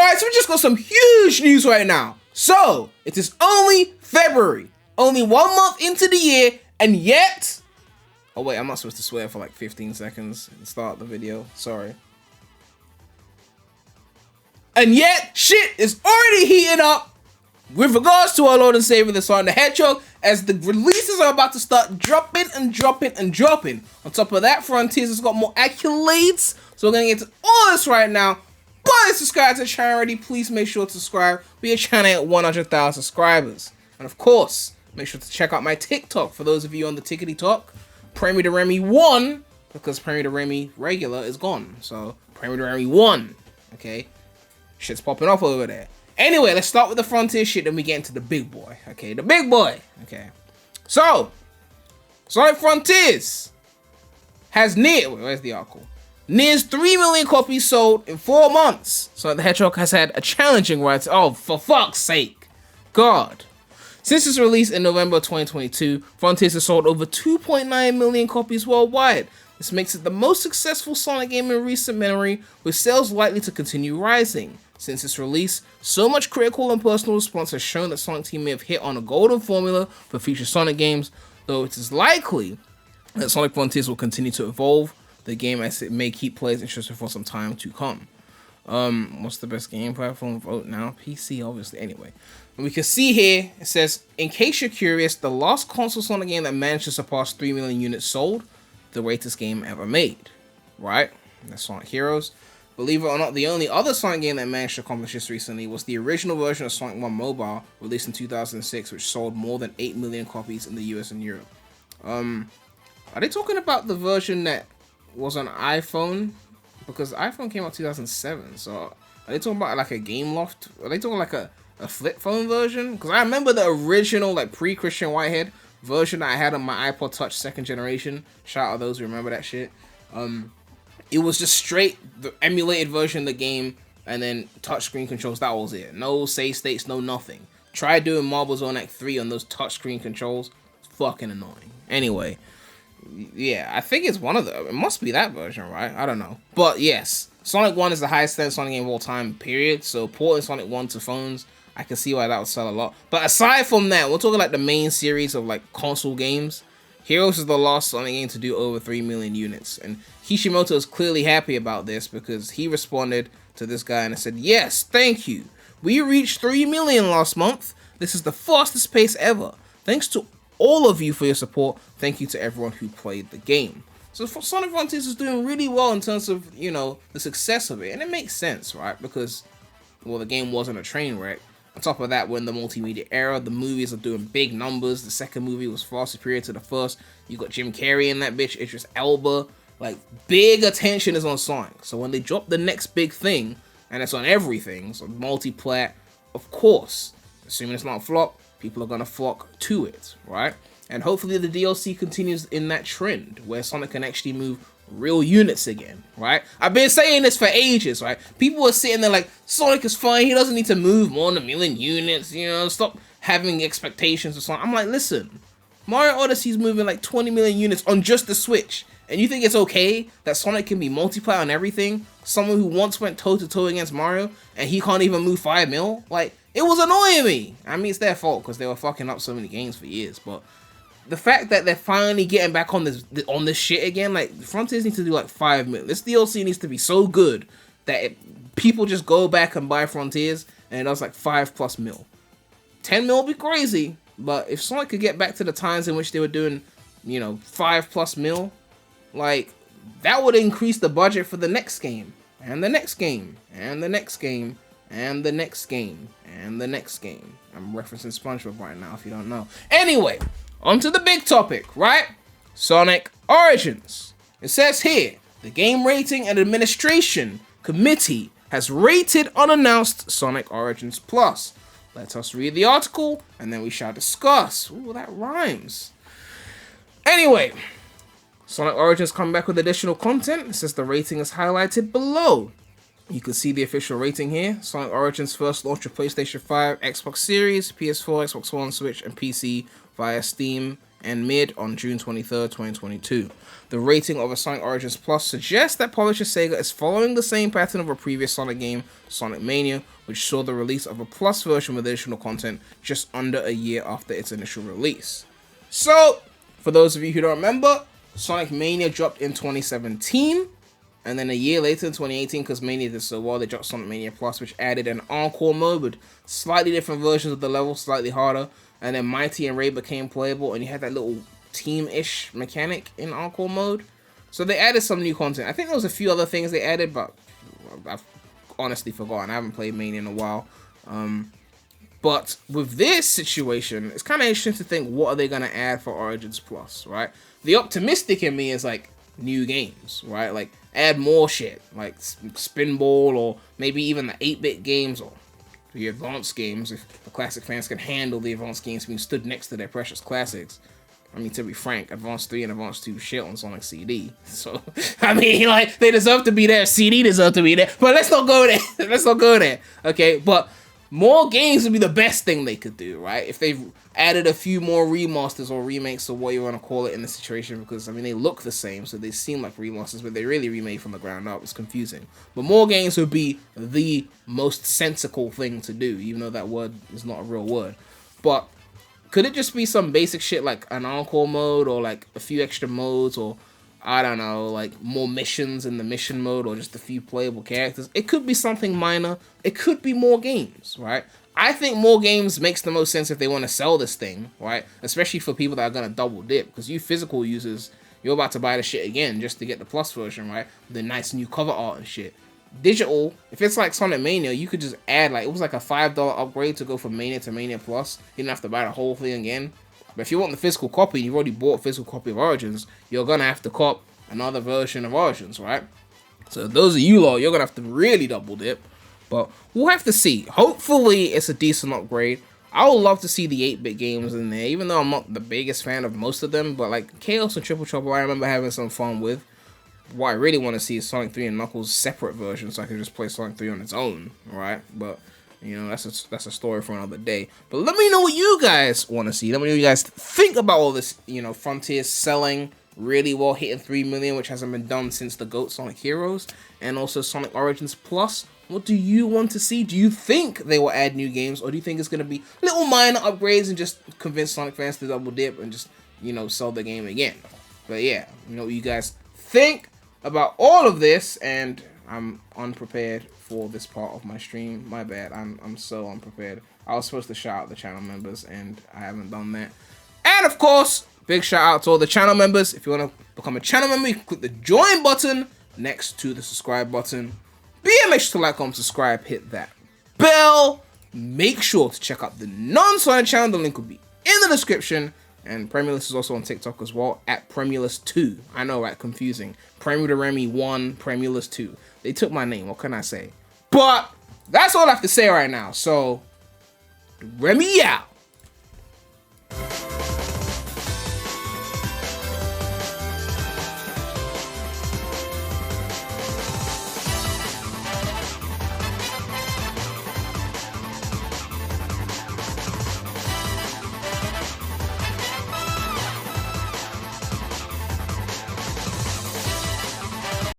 Alright, so we just got some huge news right now. So, it is only February. Only 1 month into the year, and yet... Oh wait, I'm not supposed to swear for like 15 seconds and start the video. Sorry. And yet, shit is already heating up with regards to our Lord and Savior, the Sonic the Hedgehog, as the releases are about to start dropping and dropping and dropping. On top of that, Frontiers has got more accolades, so we're going to get to all this right now. But subscribe to the channel already, please make sure to subscribe. We are trying at 100,000 subscribers. And of course, make sure to check out my TikTok for those of you on the Tickety Talk. premydaremy 1, because premydaremy regular is gone. So, premydaremy 1, okay? Shit's popping off over there. Anyway, let's start with the Frontier shit, then we get into the big boy, okay? The big boy, okay? So, Sonic Frontiers has where's the article? Nears 3 million copies sold in 4 months. Sonic the Hedgehog has had a challenging ride. Oh, for fuck's sake. God. Since its release in November 2022, Frontiers has sold over 2.9 million copies worldwide. This makes it the most successful Sonic game in recent memory, with sales likely to continue rising. Since its release, so much critical and personal response has shown that Sonic Team may have hit on a golden formula for future Sonic games, though it is likely that Sonic Frontiers will continue to evolve the game as it may keep players interested for some time to come. What's the best game platform? Vote now. PC, obviously. Anyway, and we can see here, it says, in case you're curious, the last console Sonic game that managed to surpass 3 million units sold, the greatest game ever made. Right? That's Sonic Heroes. Believe it or not, the only other Sonic game that managed to accomplish this recently was the original version of Sonic 1 Mobile, released in 2006, which sold more than 8 million copies in the US and Europe. Are they talking about the version that was on iPhone? Because iPhone came out 2007, so are they talking about like a Game Loft? Are they talking like a flip phone version? Because I remember the original like pre-Christian Whitehead version that I had on my iPod Touch 2nd generation. Shout out those who remember that shit. It was just straight the emulated version of the game, and then touchscreen controls. That was it. No save states, no nothing. Try doing Marble Zone Act 3 on those touchscreen controls. It's fucking annoying. Anyway, yeah, I think it's one of them. It must be that version, right? I don't know. But yes, Sonic 1 is the highest selling Sonic game of all time, period. So porting Sonic 1 to phones, I can see why that would sell a lot. But aside from that, we're talking like the main series of like console games. Heroes is the last Sonic game to do over 3 million units. And Kishimoto is clearly happy about this because he responded to this guy and said, yes, thank you. We reached 3 million last month. This is the fastest pace ever. Thanks to all of you for your support. Thank you to everyone who played the game. So Sonic Frontiers is doing really well in terms of, you know, the success of it. And it makes sense, right? Because, well, the game wasn't a train wreck. On top of that, we're in the multimedia era. The movies are doing big numbers. The second movie was far superior to the first. You got Jim Carrey in that bitch, Idris Elba. Like, big attention is on Sonic. So when they drop the next big thing, and it's on everything, so multi-plat, of course, assuming it's not a flop, people are going to flock to it, right? And hopefully the DLC continues in that trend, where Sonic can actually move real units again, right? I've been saying this for ages, right? People are sitting there like, Sonic is fine, he doesn't need to move more than 1 million units, you know, stop having expectations or something. I'm like, listen, Mario Odyssey's moving like 20 million units on just the Switch, and you think it's okay that Sonic can be multiplayer on everything? Someone who once went toe-to-toe against Mario, and he can't even move 5 mil? Like, it was annoying me. I mean, it's their fault, because they were fucking up so many games for years, but the fact that they're finally getting back on this shit again, like, Frontiers need to do like 5 mil. This DLC needs to be so good that people just go back and buy Frontiers, and it does like 5+ mil. 10 mil would be crazy, but if Sonic could get back to the times in which they were doing, you know, 5+ mil, like, that would increase the budget for the next game, and the next game, and the next game, and the next game, and the next game. I'm referencing SpongeBob right now if you don't know. Anyway, on to the big topic, right? Sonic Origins. It says here, the Game Rating and Administration Committee has rated unannounced Sonic Origins Plus. Let us read the article, and then we shall discuss. Ooh, that rhymes. Anyway, Sonic Origins come back with additional content. It says the rating is highlighted below. You can see the official rating here. Sonic Origins first launched for PlayStation 5, Xbox Series, PS4, Xbox One, Switch, and PC via Steam and mid on June 23rd, 2022. The rating of a Sonic Origins Plus suggests that publisher Sega is following the same pattern of a previous Sonic game, Sonic Mania, which saw the release of a Plus version with additional content just under a year after its initial release. So, for those of you who don't remember, Sonic Mania dropped in 2017, and then a year later in 2018, because Mania did so well, they dropped Sonic Mania Plus, which added an Encore mode with slightly different versions of the level, slightly harder, and then Mighty and Ray became playable, and you had that little team-ish mechanic in Encore mode. So they added some new content. I think there was a few other things they added, but I've honestly forgotten. I haven't played Mania in a while. But with this situation, it's kind of interesting to think, what are they going to add for Origins Plus, right? The optimistic in me is like new games, right? Like add more shit, like Spinball, or maybe even the 8-bit games, or the advanced games, if the classic fans can handle the advanced games being stood next to their precious classics. I mean, to be frank, Advanced 3 and Advanced 2 shit on Sonic CD. So, I mean, like, they deserve to be there. CD deserve to be there. But let's not go there. Let's not go there. Okay, but more games would be the best thing they could do, right? If they've added a few more remasters or remakes, or what you want to call it in this situation, because, I mean, they look the same, so they seem like remasters, but they really remade from the ground up. It's confusing. But more games would be the most sensical thing to do, even though that word is not a real word. But could it just be some basic shit like an Encore mode, or like a few extra modes, or I don't know, like more missions in the mission mode, or just a few playable characters? It could be something minor. It could be more games, right? I think more games makes the most sense if they want to sell this thing, right? Especially for people that are going to double dip, because you physical users, you're about to buy the shit again just to get the Plus version, right? The nice new cover art and shit. Digital, if it's like Sonic Mania, you could just add, like, it was like a $5 upgrade to go from Mania to Mania Plus. You didn't have to buy the whole thing again. But if you want the physical copy, you've already bought a physical copy of Origins, you're gonna have to cop another version of Origins, right? So those of you lot, you're gonna have to really double dip. But we'll have to see. Hopefully it's a decent upgrade. I would love to see the 8-bit games in there, even though I'm not the biggest fan of most of them. But like Chaos and Triple Trouble, I remember having some fun with. What I really want to see is Sonic 3 and Knuckles separate versions, so I can just play Sonic 3 on its own, right? But, you know, that's a story for another day. But let me know what you guys want to see. Let me know what you guys think about all this, you know, Frontier selling really well, hitting 3 million, which hasn't been done since the GOAT Sonic Heroes, and also Sonic Origins Plus. What do you want to see? Do you think they will add new games, or do you think it's going to be little minor upgrades and just convince Sonic fans to double dip and just, you know, sell the game again? But yeah, you know what you guys think about all of this, and I'm unprepared for this part of my stream. My bad. I'm so unprepared. I was supposed to shout out the channel members, and I haven't done that. And of course, big shout out to all the channel members. If you want to become a channel member, you can click the join button next to the subscribe button. But yeah, make sure to like, comment, subscribe, hit that bell. Make sure to check out the non-Sonic channel. The link will be in the description. And Premylist is also on TikTok as well, at Premylist2. I know, right? Confusing. premydaremy 1, Premylist 2. They took my name. What can I say? But that's all I have to say right now. So, Remy out.